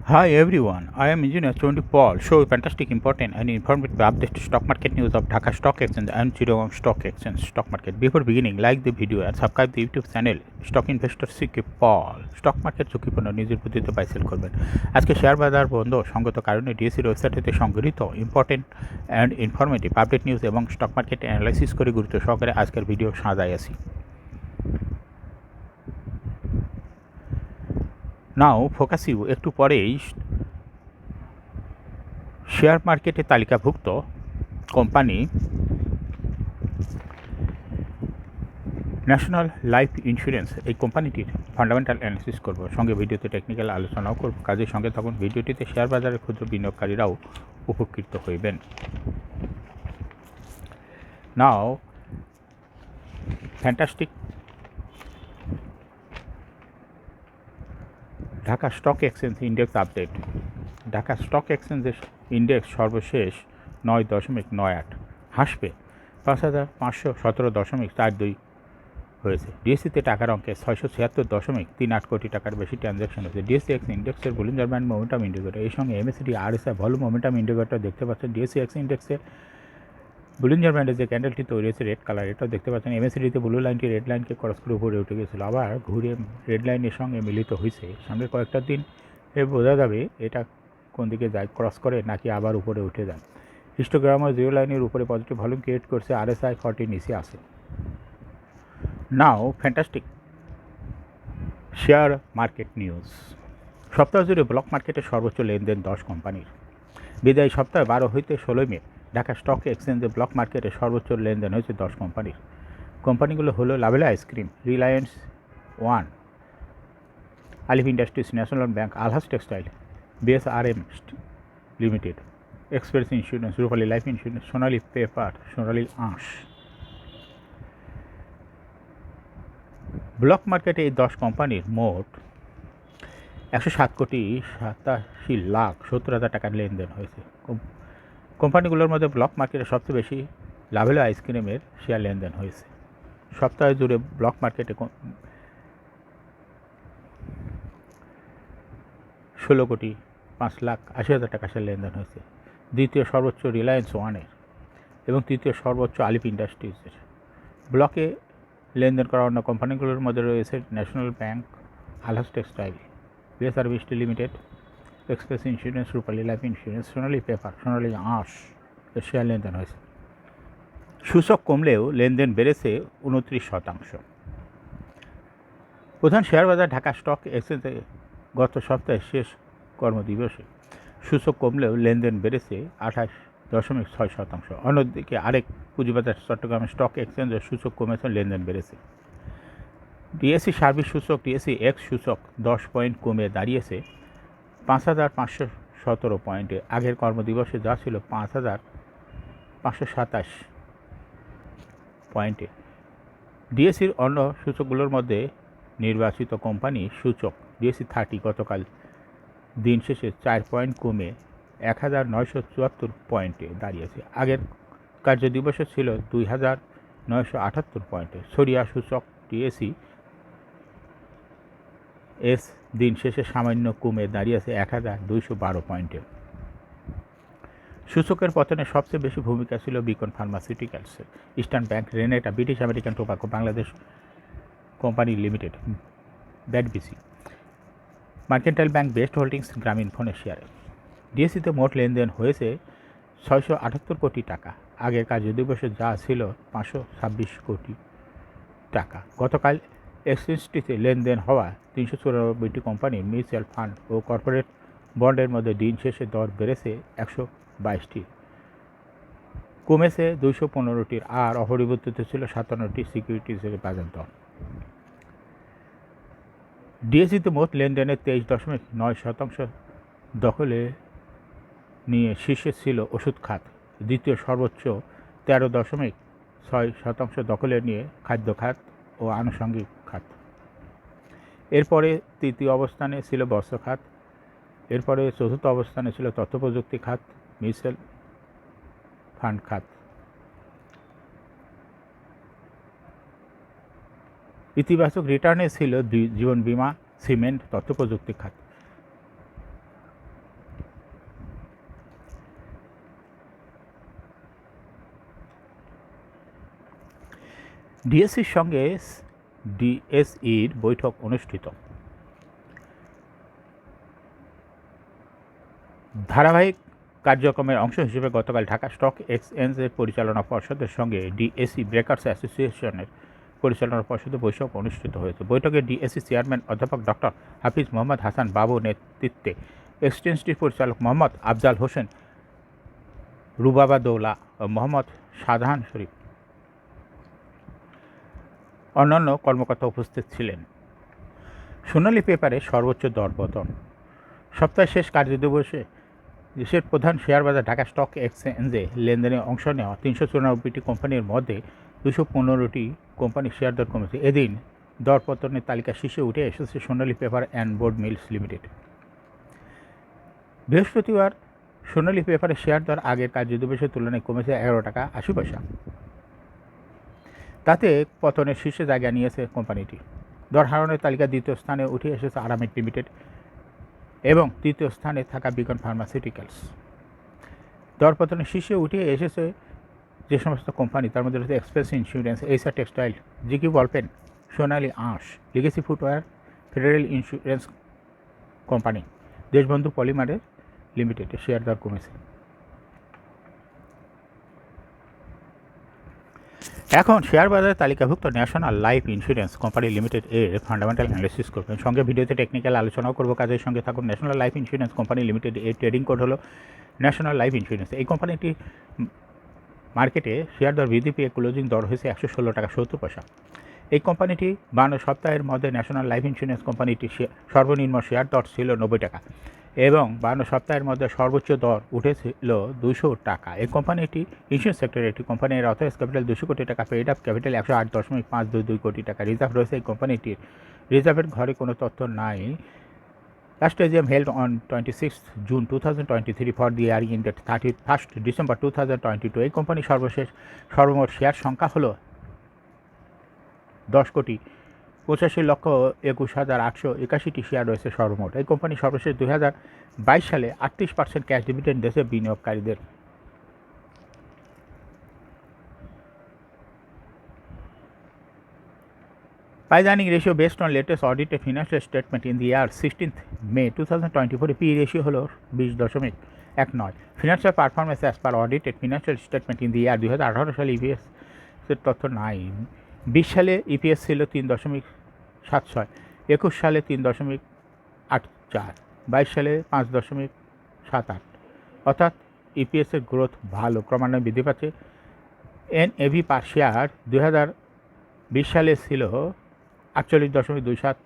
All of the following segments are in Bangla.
Hi everyone, I am Engineer Chondi Paul. Show fantastic, important and informative updates to stock market news of Dhaka Stock Exchange and Chittagong Stock Exchange stock market. Before beginning, like the video and subscribe the YouTube channel Stock Investor CK Paul. Stock market ঝুঁকিপূর্ণ নিজের বুদ্ধিতে বাই সেল করবেন। আজকে শেয়ার বাজার বন্ধ সঙ্গত কারণে ডিএসসির ওয়েবসাইট হতে সংগৃহীত important and informative update news এবং স্টক মার্কেট অ্যানালাইসিস করে গুরুত্ব সহকারে আজকের ভিডিও সাজাই আছি। নাও ফোকাস ইউ একটু পরেই শেয়ার মার্কেটে তালিকাভুক্ত কোম্পানি ন্যাশনাল লাইফ ইন্স্যুরেন্স এই কোম্পানিটির ফান্ডামেন্টাল অ্যানালিসিস করব, সঙ্গে ভিডিওতে টেকনিক্যাল আলোচনাও করব। কাজের সঙ্গে তখন ভিডিওটিতে শেয়ার বাজারের ক্ষুদ্র বিনিয়োগকারীরাও উপকৃত হইবেন। Now fantastic Dhaka Stock Exchange index update. Dhaka Stock এক্সচেঞ্জের ইন্ডেক্স সর্বশেষ 9.98 হাসবে 5,517.42 হয়েছে। ডিএসসিতে টাকার অঙ্কে 676.38 কোটি টাকার বেশি ট্রানজ্যাকশন হয়েছে। ডিএসসি এক্স ইন্ডেক্সের বলিঞ্জার ব্যান্ড মোমেন্টাম ইন্ডিকেটর, এই সঙ্গে MACD RSI volume momentum indicator দেখতে পাচ্ছেন। ডিএসসি এক্স ইন্ডেক্সে বলিঞ্জার ব্যান্ডের যে ক্যান্ডেলটি তৈরি হয়েছে রেড কালার, এটাও দেখতে পাচ্ছেন। এমএসিডিতে ব্লু লাইনটি রেড লাইনকে ক্রস করে উপরে উঠে গেছিলো, আবার ঘুরে রেড লাইনের সঙ্গে মিলিত হয়েছে। সামনের কয়েকটা দিন বোঝা যাবে এটা কোন দিকে যায়, ক্রস করে নাকি আবার উপরে উঠে যায়। হিস্টোগ্রামও জিরো লাইনের উপরে পজিটিভ ভলিউম ক্রিয়েট করছে, আরএসআই 40 নিচে আছে। নাও ফ্যান্টাস্টিক শেয়ার মার্কেট নিউজ। সপ্তাহ জুড়ে ব্লক মার্কেটে সর্বোচ্চ লেনদেন 10 কোম্পানির। বিদায়ী সপ্তাহে 12 হইতে 16 মে ঢাকা স্টক এক্সচেঞ্জে ব্লক মার্কেটে সর্বোচ্চ লেনদেন হয়েছে 10 কোম্পানির। কোম্পানিগুলো হলো Lovello ice cream, Reliance One, Alif Industries, National Bank, Alhaj Textile, BSRM Limited, Express Insurance, Rupali Life Insurance, Sonali Paper, Sonali Aansh. Block মার্কেটে এই 10 কোম্পানির মোট 107,87,70,000 টাকার লেনদেন হয়েছে। কোম্পানিগুলোর মধ্যে ব্লক মার্কেটে সবচেয়ে বেশি লাভেলা আইসক্রিমের শেয়ার লেনদেন হয়েছে। সপ্তাহে জুড়ে ব্লক মার্কেটে 16,05,80,000 টাকা শেয়ার লেনদেন হয়েছে। দ্বিতীয় সর্বোচ্চ রিলায়েন্স ওয়ানের এবং তৃতীয় সর্বোচ্চ আলিফ ইন্ডাস্ট্রিজের। ব্লকে লেনদেন করা অন্য কোম্পানিগুলোর মধ্যে রয়েছে National Bank, Alhaj Textile, BSR Limited, Express Insurance, Rupali Life Insurance, Sonali Paper, Sonali আঁশ এর শেয়ার লেনদেন হয়েছে। সূচক কমলেও লেনদেন বেড়েছে 29%। প্রধান শেয়ার বাজার ঢাকা স্টক এক্সচেঞ্জে গত সপ্তাহে শেষ কর্মদিবসে সূচক কমলেও লেনদেন বেড়েছে 28.6%। অন্যদিকে আরেক পুঁজিবাজার চট্টগ্রামের স্টক এক্সচেঞ্জের সূচক কমেছে, লেনদেন বেড়েছে। ডিএসসি সার্ভিস সূচক, ডিএসসি এক্স সূচক 10 পয়েন্ট কমে দাঁড়িয়েছে 5,517 পয়েন্টে। আগের কর্মদিবসে যা ছিল 5,527 পয়েন্টে। ডিএসসির অন্য সূচকগুলোর মধ্যে নির্বাচিত কোম্পানি সূচক ডিএসসি 30 গতকাল দিন শেষে 4 পয়েন্ট কমে 1,974 পয়েন্টে দাঁড়িয়েছে। আগের কার্যদিবসে ছিল 2,978 পয়েন্টে। সরিয়া সূচক ডিএসসি এস দিন শেষে সামান্য কমে দাঁড়িয়েছে 1,212 পয়েন্টে। সূচকের পতনে সবচেয়ে বেশি ভূমিকা ছিল বিকন ফার্মাসিউটিক্যালসের। Eastern Bank, Renata, British American Tobacco, Bangladesh Company Limited, ব্যাডবিসি, Mercantile Bank, Best Holdings, Grameen ফোনের শেয়ারে। ডিএসসিতে মোট লেনদেন হয়েছে 678 কোটি টাকা। আগের কার্যদিবসে যা ছিল 526 কোটি টাকা। গতকাল এক্সচেঞ্জটিতে লেনদেন হওয়া 394টি কোম্পানির মিউচুয়াল ফান্ড ও কর্পোরেট বন্ডের মধ্যে দিন শেষে দর বেড়েছে 122টি, কমেছে 215টির, আর অপরিবর্তিত ছিল 57টি সিকিউরিটিজের বাজার দর। ডিএসসিতে মোট লেনদেনের 23.9% দখলে নিয়ে শীর্ষে ছিল ওষুধ খাত। দ্বিতীয় সর্বোচ্চ 13.6% দখলে নিয়ে খাদ্য খাত ও আনুষঙ্গিক খাত। এরপরে তৃতীয় অবস্থানে ছিল বস্ত্র খাত। এরপরে চতুর্থ অবস্থানে ছিল তথ্য প্রযুক্তি খাত, মিউচুয়াল ফান্ড খাত। ইতিবাচক রিটার্নে ছিল জীবন বিমা, সিমেন্ট, তথ্য প্রযুক্তি খাত। ডিএসসির সঙ্গে ডিএসইর বৈঠক অনুষ্ঠিত। ধারাবাহিক কার্যক্রমের অংশ হিসেবে গতকাল ঢাকা স্টক এক্সচেঞ্জের পরিচালনা পর্ষদের সঙ্গে ডিএসসি ব্রেকার্স অ্যাসোসিয়েশনের পরিচালনা পর্ষদের বৈঠক অনুষ্ঠিত হয়েছে। বৈঠকে ডিএসসি চেয়ারম্যান অধ্যাপক ডক্টর হাফিজ মোহাম্মদ হাসান বাবু নেতৃত্বে এক্সচেঞ্জটির পরিচালক মোহাম্মদ আফজাল হোসেন রুবাবাদৌলা ও মোহাম্মদ শাহজাহান শরীফ অন্যান্য কর্মকর্তা উপস্থিত ছিলেন। সোনালী পেপারে সর্বোচ্চ দরপতন। সপ্তাহের শেষ কার্যদিবসে দেশের প্রধান শেয়ার বাজার ঢাকা স্টক এক্সচেঞ্জে লেনদেনে অংশ নেওয়া 394টি কোম্পানির মধ্যে 215টি কোম্পানির শেয়ার দর কমেছে। এদিন দরপতনের তালিকা শীর্ষে উঠে এসেছে Sonali Paper and Board Mills Limited. বৃহস্পতিবার সোনালী পেপারের শেয়ার দর আগের কার্যদিবসের তুলনায় কমেছে 11 টাকা 80 পয়সা। তাতে পতনের শীর্ষে জায়গা নিয়েছে কোম্পানিটি। দর হারানোর তালিকা দ্বিতীয় স্থানে উঠে এসেছে আরামিড লিমিটেড এবং তৃতীয় স্থানে থাকা বিকন ফার্মাসিউটিক্যালস। দরপতনের শীর্ষে উঠে এসেছে যে সমস্ত কোম্পানি, তার মধ্যে রয়েছে Express Insurance, HR Textile, GQ Ballpen, Sonali আঁশ, Legacy Footwear, Federal Insurance Company, Deshbandhu পলিমারের লিমিটেডের শেয়ার দর কমেছে। এখন শেয়ার বাজারে তালিকাভুক্ত National Life Insurance Company Limited এর ফান্ডামেন্টাল অ্যানালিসিস করবেন। সঙ্গে ভিডিওতে টেকনিক্যাল আলোচনাও করবো। কাজের সঙ্গে থাকুন। National Life Insurance Company Limited এর ট্রেডিং কোড হলো ন্যাশনাল লাইফ ইন্স্যুরেন্স। এই কোম্পানিটি মার্কেটে শেয়ার দর বৃদ্ধি পেয়ে ক্লোজিং দর হয়েছে 116 টাকা 70 পয়সা। এই কোম্পানিটি 52 সপ্তাহের মধ্যে ন্যাশনাল লাইফ ইন্স্যুরেন্স কোম্পানিটির সর্বনিম্ন শেয়ার দর ছিল 90 টাকা এবং 52 সপ্তাহের মধ্যে সর্বোচ্চ দর উঠেছিল 200 টাকা। এই কোম্পানিটি ইন্স্যুরেন্স সেক্টরের একটি কোম্পানি। এর অথরাইজ ক্যাপিটাল 200 কোটি টাকা, পেইড আপ ক্যাপিটাল 108.522 কোটি টাকা। রিজার্ভ রয়েছে এই কোম্পানিটির। রিজার্ভের ঘরে কোনো তথ্য নাই। Last AGM held on 26th June 2023 for the year ended 31st December 2022. এই কোম্পানি সর্বমোট শেয়ার সংখ্যা হলো 10,85,21,881টি শেয়ার রয়েছে সর্বমোট। এই কোম্পানি সর্বশেষ 2022 সালে 38% ক্যাশ ডিভিডেন্ড দিয়েছে বিনিয়োগকারীদের। Price earning ratio based on latest audited financial statement in the year 16th May 2024 P ratio হলো 20.19। Financial performance as per audited financial statement in the year 2018 সালে ইপিএস এর তথ্য নাই। 20 সালে ইপিএস ছিল 3.76, 21 সালে 3.84, 22 সালে 5.78, অর্থাৎ ইপিএস এর গ্রোথ ভালো, ক্রমান্বয়ে বৃদ্ধি পাচ্ছে। এনএভি পার শেয়ার 2020 সালে ছিল 48.27,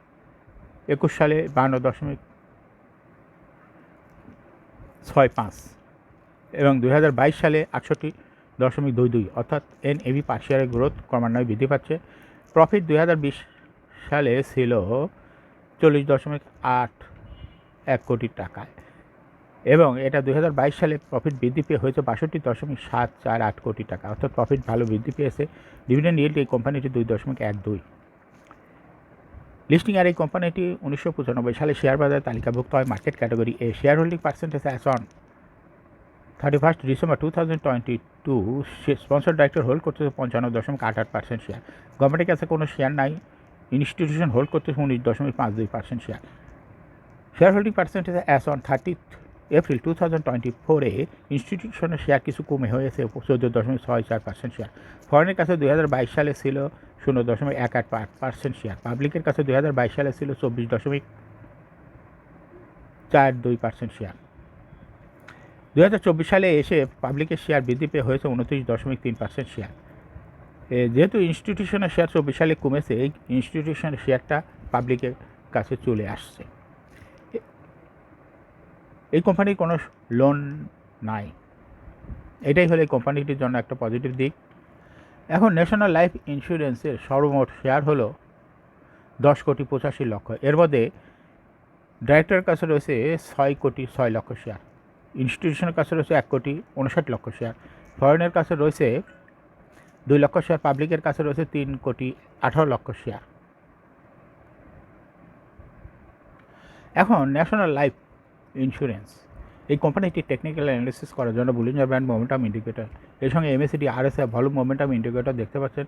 21 সালে 52.65 এবং 2022 সালে 68.22, অর্থাৎ এনএভি পার শেয়ারের গ্রোথ ক্রমান্বয়ে বৃদ্ধি পাচ্ছে। প্রফিট 2020 সালে ছিল 40.81 কোটি টাকায় এবং এটা 2022 সালে প্রফিট বৃদ্ধি পেয়ে হয়েছে 62.748 কোটি টাকা, অর্থাৎ প্রফিট ভালো বৃদ্ধি পেয়েছে। ডিভিডেন্ড ইল্ড এই কোম্পানিটি 2.12। লিস্টিং আর এই কোম্পানিটি 1995 সালে শেয়ার বাজারে তালিকাভুক্ত হয় market category A. Share holding percentage as on 31st December 2022 sponsor director hold করতেছে 55.88% শেয়ার। গভর্নমেন্টের কাছে কোনো শেয়ার নাই। ইনস্টিটিউশন হোল্ড করতেছে 19.52% share. Share holding percentage as on 30th April 2024 ইনস্টিটিউশনের শেয়ার কিছু কমে হয়েছে 14.64% শেয়ার। ফরেনের কাছে 2022 সালে ছিল 0.18% শেয়ার। পাবলিকের কাছে 2022 সালে ছিল 24.42% শেয়ার। 2024 সালে এসে পাবলিকের শেয়ার বৃদ্ধি পেয়ে হয়েছে 29.3% শেয়ার। যেহেতু ইনস্টিটিউশনের শেয়ার 24 সালে কমেছে, এই ইনস্টিটিউশনের শেয়ারটা পাবলিকের কাছে চলে আসছে। এই কোম্পানির কোনো লোন নাই। এটাই হলো এই কোম্পানিটির জন্য একটা পজিটিভ দিক। এখন ন্যাশনাল লাইফ ইন্স্যুরেন্সের সর্বমোট শেয়ার হলো 10,85,00,000। এর মধ্যে ডাইরেক্টরের কাছে রয়েছে 6,06,00,000 শেয়ার, ইনস্টিটিউশনের কাছে রয়েছে 1,59,00,000 শেয়ার, ফরেনের কাছে রয়েছে 2 লক্ষ শেয়ার, পাবলিকের কাছে রয়েছে 3,18,00,000 শেয়ার। এখন ন্যাশনাল লাইফ ইন্স্যুরেন্স এই কোম্পানিটি টেকনিক্যাল অ্যানালিসিস করার জন্য বুলিঞ্জার ব্যান্ড মোমেন্টাম ইন্ডিকেটর এর সঙ্গে MACD RSI volume momentum indicator দেখতে পাচ্ছেন।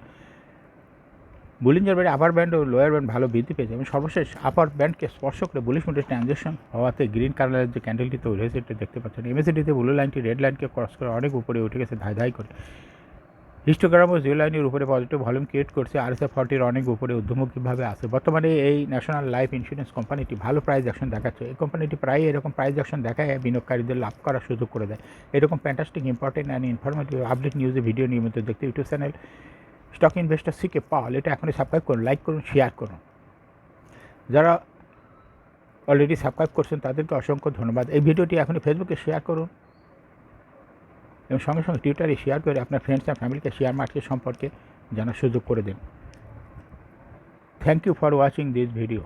বুলিঞ্জার বাইরে আপার ব্যান্ড ও লোয়ার ব্যান্ড ভালো বৃদ্ধি পেয়েছে এবং সর্বশেষ আপার ব্যান্ডকে স্পর্শ করে বুলিশ মোডে ট্রানজ্যাকশন হওয়াতে গ্রিন কালারের যে ক্যান্ডেলটি তৈরি হয়েছে এটা দেখতে পাচ্ছেন। এমএসিডিতে ব্লু লাইনটি রেড লাইনকে ক্রস করে অনেক উপরে উঠে গেছে ধাই করে। হিস্টোগ্রামও জিরো লাইনের উপরে পজিটিভ ভলিউম ক্রিয়েট করছে, RSI 40-র অনেক উপরে ঊর্ধ্বমুখীভাবে আছে। বর্তমানে এই ন্যাশনাল লাইফ ইন্স্যুরেন্স কোম্পানিটি ভালো প্রাইস অ্যাকশন দেখাচ্ছে। এই কোম্পানিটি প্রায়ই এরকম প্রাইস অ্যাকশন দেখায় বিনিয়োগকারীদের লাভ করার সুযোগ করে দেয়। এরকম fantastic important and informative update নিউজে ভিডিও নিয়মিত দেখতে ইউটিউব চ্যানেল স্টক ইনভেস্টর সিকে পাল এটা এখনই সাবস্ক্রাইব করুন, লাইক করুন, শেয়ার করুন। যারা অলরেডি সাবস্ক্রাইব করছেন তাদেরকে অসংখ্য ধন্যবাদ। এই ভিডিওটি এখনই ফেসবুকে শেয়ার করুন এবং সঙ্গে সঙ্গে টুইটারে শেয়ার করে আপনার ফ্রেন্ডস অ্যান্ড ফ্যামিলিকে শেয়ার মার্কেট সম্পর্কে জানার সুযোগ করে দিন। Thank you for watching this video.